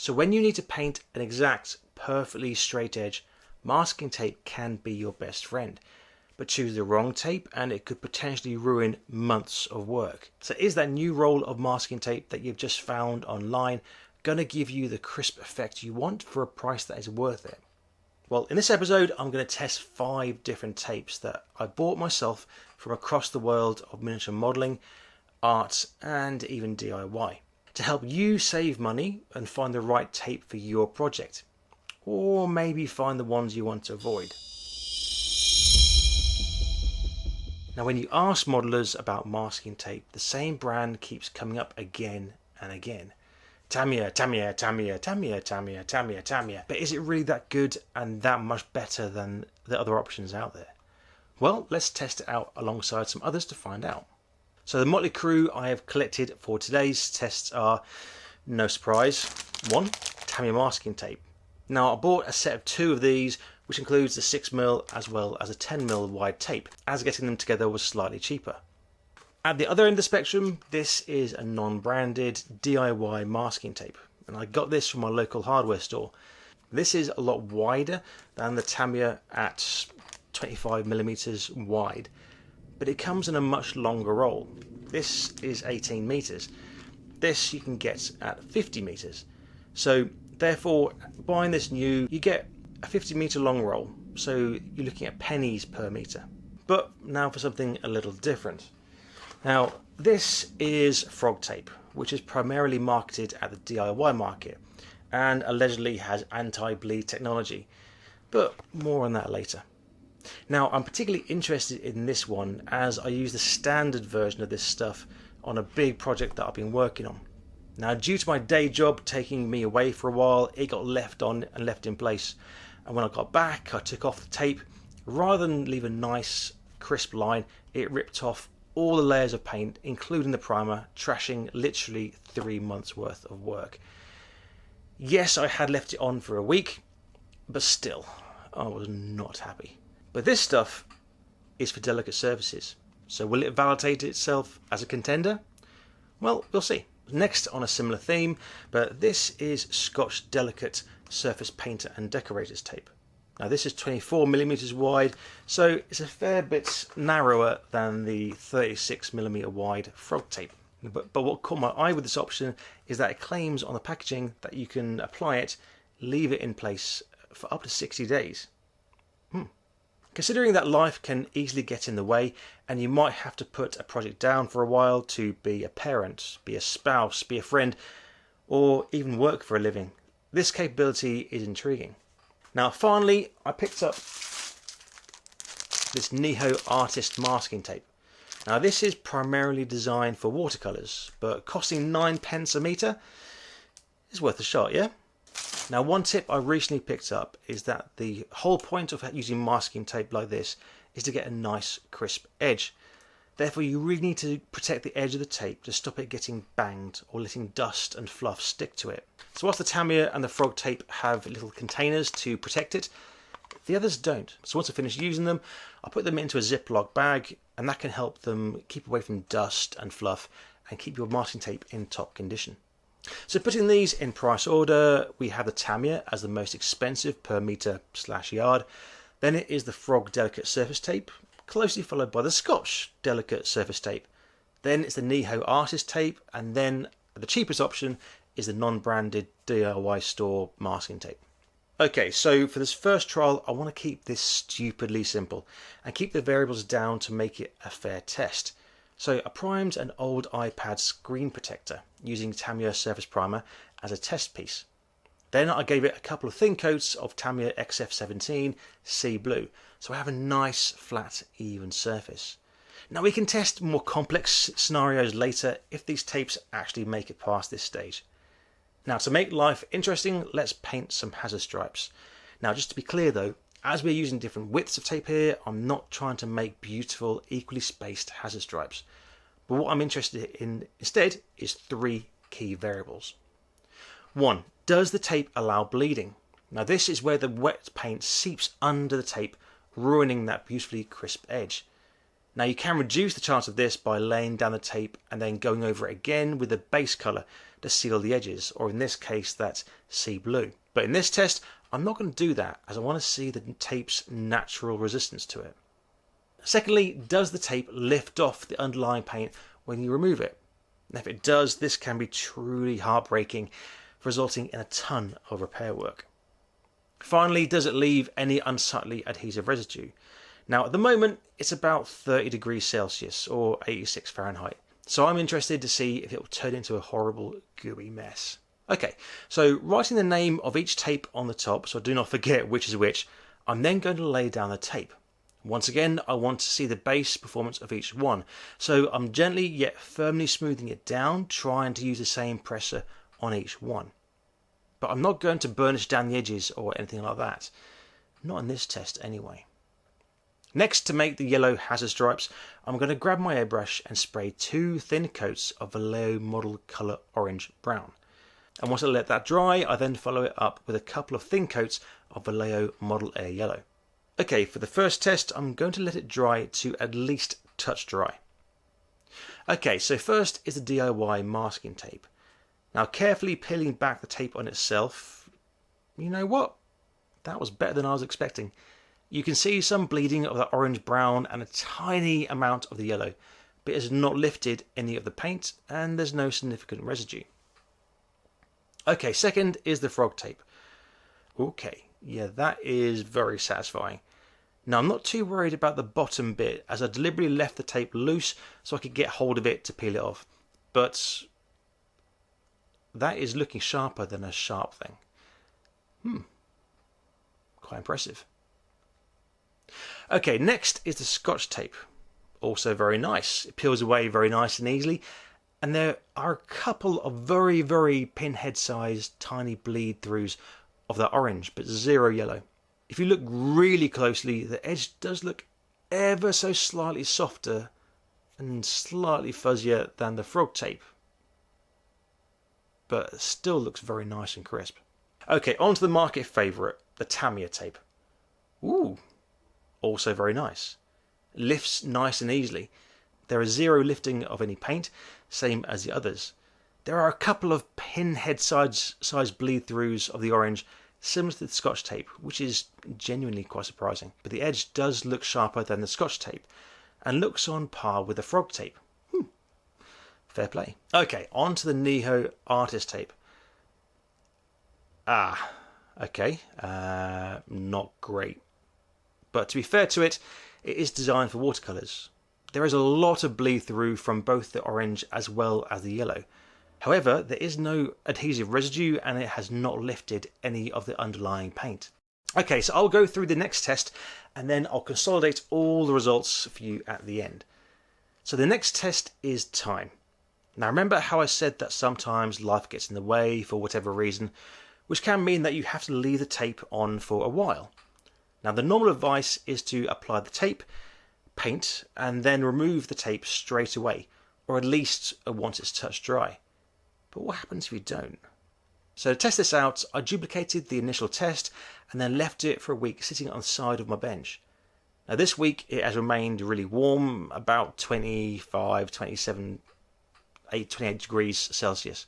So when you need to paint an exact, perfectly straight edge, masking tape can be your best friend. But choose the wrong tape and it could potentially ruin months of work. So is that new roll of masking tape that you've just found online going to give you the crisp effect you want for a price that is worth it? Well, in this episode, I'm going to test 5 different tapes that I bought myself from across the world of miniature modelling, art, and even DIY to help you save money and find the right tape for your project, or maybe find the ones you want to avoid. Now, when you ask modelers about masking tape, the same brand keeps coming up again and again. Tamiya, Tamiya, Tamiya, Tamiya, Tamiya, Tamiya, Tamiya. But is it really that good and that much better than the other options out there? Well, let's test it out alongside some others to find out. So the motley crew I have collected for today's tests are, no surprise, 1, Tamiya masking tape. Now I bought a set of 2 of these, which includes the 6mm as well as a 10mm wide tape, as getting them together was slightly cheaper. At the other end of the spectrum, this is a non-branded DIY masking tape, and I got this from my local hardware store. This is a lot wider than the Tamiya at 25mm wide, but it comes in a much longer roll. This is 18 meters. This you can get at 50 meters. So therefore, buying this new, you get a 50-meter long roll, so you're looking at pennies per meter. But now for something a little different. Now, this is frog tape, which is primarily marketed at the DIY market and allegedly has anti-bleed technology, but more on that later. Now, I'm particularly interested in this one as I use the standard version of this stuff on a big project that I've been working on. Now, due to my day job taking me away for a while, it got left on and left in place. And when I got back, I took off the tape. Rather than leave a nice, crisp line, it ripped off all the layers of paint, including the primer, trashing literally 3 months worth of work. Yes, I had left it on for a week, but still, I was not happy. But this stuff is for delicate surfaces. So will it validate itself as a contender? Well, we'll see. Next on a similar theme, but this is Scotch Delicate Surface Painter and Decorators tape. Now this is 24mm wide, so it's a fair bit narrower than the 36mm wide frog tape. But what caught my eye with this option is that it claims on the packaging that you can apply it, leave it in place for up to 60 days. Considering that life can easily get in the way and you might have to put a project down for a while to be a parent, be a spouse, be a friend, or even work for a living, this capability is intriguing. Now finally, I picked up this Neeho artist masking tape. Now this is primarily designed for watercolors, but costing 9p a meter is worth a shot, yeah? Now one tip I recently picked up is that the whole point of using masking tape like this is to get a nice crisp edge. Therefore you really need to protect the edge of the tape to stop it getting banged or letting dust and fluff stick to it. So whilst the Tamiya and the frog tape have little containers to protect it, the others don't. So once I finish using them, I'll put them into a Ziploc bag, and that can help them keep away from dust and fluff and keep your masking tape in top condition. So putting these in price order, we have the Tamiya as the most expensive per meter / yard. Then it is the Frog Delicate Surface Tape, closely followed by the Scotch Delicate Surface Tape. Then it's the Neeho Artist Tape, and then the cheapest option is the non-branded DIY store masking tape. Okay, so for this first trial, I want to keep this stupidly simple and keep the variables down to make it a fair test. So I primed an old iPad screen protector using Tamiya Surface Primer as a test piece. Then I gave it a couple of thin coats of Tamiya XF17 Sea Blue, so I have a nice, flat, even surface. Now we can test more complex scenarios later if these tapes actually make it past this stage. Now to make life interesting, let's paint some hazard stripes. Now just to be clear though, as we're using different widths of tape here, I'm not trying to make beautiful, equally spaced hazard stripes. But what I'm interested in instead is 3 key variables. 1. Does the tape allow bleeding? Now this is where the wet paint seeps under the tape, ruining that beautifully crisp edge. Now you can reduce the chance of this by laying down the tape and then going over it again with the base colour, to seal the edges, or in this case that's sea blue. But in this test I'm not going to do that, as I want to see the tape's natural resistance to it. Secondly, does the tape lift off the underlying paint when you remove it? And if it does, this can be truly heartbreaking, resulting in a ton of repair work. Finally, does it leave any unsubtly adhesive residue? Now at the moment it's about 30 degrees Celsius or 86 Fahrenheit, so I'm interested to see if it will turn into a horrible gooey mess. Okay, so writing the name of each tape on the top so I do not forget which is which, I'm then going to lay down the tape. Once again, I want to see the base performance of each one, so I'm gently yet firmly smoothing it down, trying to use the same pressure on each one. But I'm not going to burnish down the edges or anything like that. Not in this test anyway. Next, to make the yellow hazard stripes, I'm going to grab my airbrush and spray 2 thin coats of Vallejo Model Color Orange Brown. And once I let that dry, I then follow it up with a couple of thin coats of Vallejo Model Air Yellow. Okay, for the first test, I'm going to let it dry to at least touch dry. Okay, so first is the DIY masking tape. Now, carefully peeling back the tape on itself, you know what? That was better than I was expecting. You can see some bleeding of the orange-brown and a tiny amount of the yellow, but it has not lifted any of the paint and there's no significant residue. Okay, second is the frog tape. Okay, yeah, that is very satisfying. Now, I'm not too worried about the bottom bit, as I deliberately left the tape loose so I could get hold of it to peel it off. But that is looking sharper than a sharp thing. Quite impressive. Okay, next is the Scotch tape. Also very nice. It peels away very nice and easily. And there are a couple of very, very pinhead sized tiny bleed throughs of that orange, but zero yellow. If you look really closely, the edge does look ever so slightly softer and slightly fuzzier than the frog tape, but it still looks very nice and crisp. Okay, on to the market favourite, the Tamiya tape. Ooh, also very nice. Lifts nice and easily. There is zero lifting of any paint, same as the others. There are a couple of pinhead size bleed throughs of the orange, similar to the Scotch tape, which is genuinely quite surprising. But the edge does look sharper than the Scotch tape, and looks on par with the frog tape. Fair play. Okay, on to the Neeho artist tape. Okay, not great. But to be fair to it, it is designed for watercolours. There is a lot of bleed through from both the orange as well as the yellow. However, there is no adhesive residue and it has not lifted any of the underlying paint. Okay, so I'll go through the next test and then I'll consolidate all the results for you at the end. So the next test is time. Now remember how I said that sometimes life gets in the way for whatever reason, which can mean that you have to leave the tape on for a while. Now the normal advice is to apply the tape, paint, and then remove the tape straight away, or at least once it's touched dry. But what happens if you don't? So to test this out, I duplicated the initial test and then left it for a week sitting on the side of my bench. Now this week it has remained really warm, about 25, 27, 28 degrees Celsius.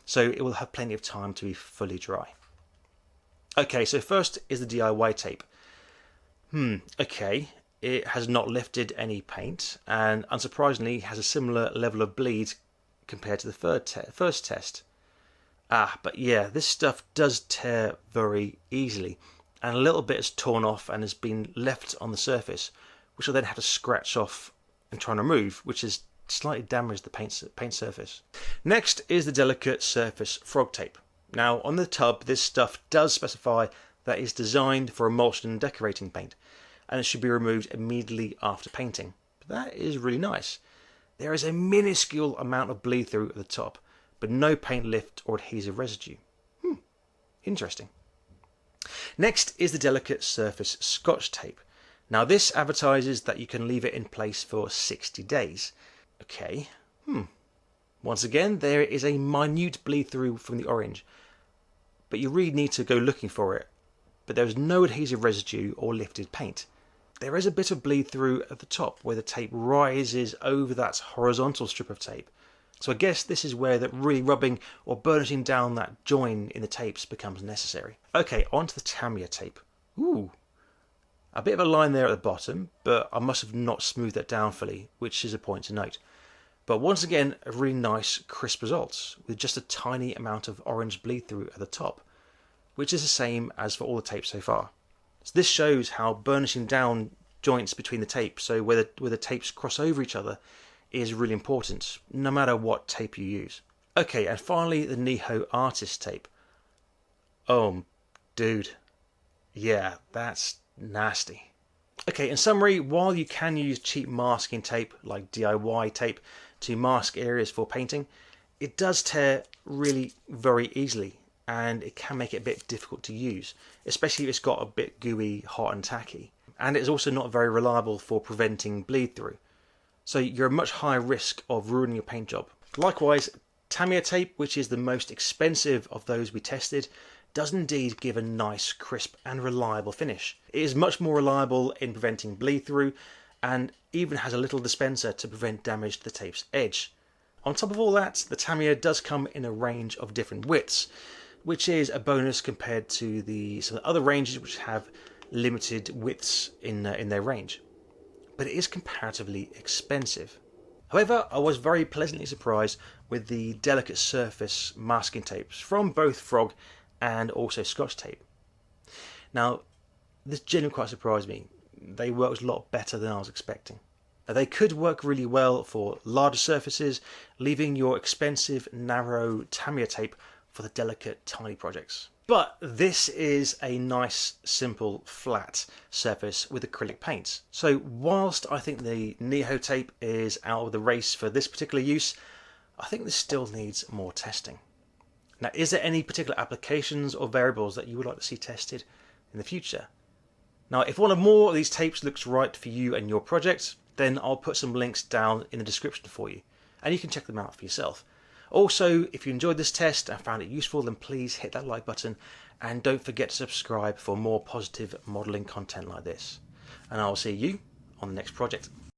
So it will have plenty of time to be fully dry. Okay, so first is the DIY tape. Okay, it has not lifted any paint and unsurprisingly has a similar level of bleed compared to the first test. But yeah, this stuff does tear very easily and a little bit is torn off and has been left on the surface, which I then have to scratch off and try and remove, which has slightly damaged the paint surface. Next is the delicate surface frog tape. Now on the tub, this stuff does specify that it's designed for emulsion and decorating paint, and it should be removed immediately after painting. But that is really nice. There is a minuscule amount of bleed through at the top, but no paint lift or adhesive residue. Interesting. Next is the delicate surface Scotch tape. Now this advertises that you can leave it in place for 60 days. Okay. Once again, there is a minute bleed through from the orange, but you really need to go looking for it. But there is no adhesive residue or lifted paint. There is a bit of bleed through at the top where the tape rises over that horizontal strip of tape, So I guess this is where that really rubbing or burnishing down that join in the tapes becomes necessary. Okay, onto the Tamiya tape. Ooh, a bit of a line there at the bottom, but I must have not smoothed that down fully, which is a point to note. But once again, a really nice crisp result, with just a tiny amount of orange bleed through at the top, which is the same as for all the tapes so far. So this shows how burnishing down joints between the tapes, so where the tapes cross over each other, is really important, no matter what tape you use. Okay, and finally the Neeho artist tape. Oh, dude. Yeah, that's nasty. Okay, in summary, while you can use cheap masking tape, like DIY tape, to mask areas for painting, it does tear really very easily, and it can make it a bit difficult to use, especially if it's got a bit gooey, hot and tacky. And it's also not very reliable for preventing bleed through. So you're at much higher risk of ruining your paint job. Likewise, Tamiya tape, which is the most expensive of those we tested, does indeed give a nice, crisp and reliable finish. It is much more reliable in preventing bleed through, and even has a little dispenser to prevent damage to the tape's edge. On top of all that, the Tamiya does come in a range of different widths, which is a bonus compared to some other ranges which have limited widths in their range. But it is comparatively expensive. However, I was very pleasantly surprised with the delicate surface masking tapes from both Frog and also Scotch tape. Now, this genuinely quite surprised me. They worked a lot better than I was expecting. They could work really well for larger surfaces, leaving your expensive, narrow Tamiya tape for the delicate, tiny projects. But this is a nice, simple, flat surface with acrylic paints. So whilst I think the Neeho tape is out of the race for this particular use, I think this still needs more testing. Now, is there any particular applications or variables that you would like to see tested in the future? Now, if one or more of these tapes looks right for you and your project, then I'll put some links down in the description for you, and you can check them out for yourself. Also, if you enjoyed this test and found it useful, then please hit that like button and don't forget to subscribe for more positive modelling content like this. And I'll see you on the next project.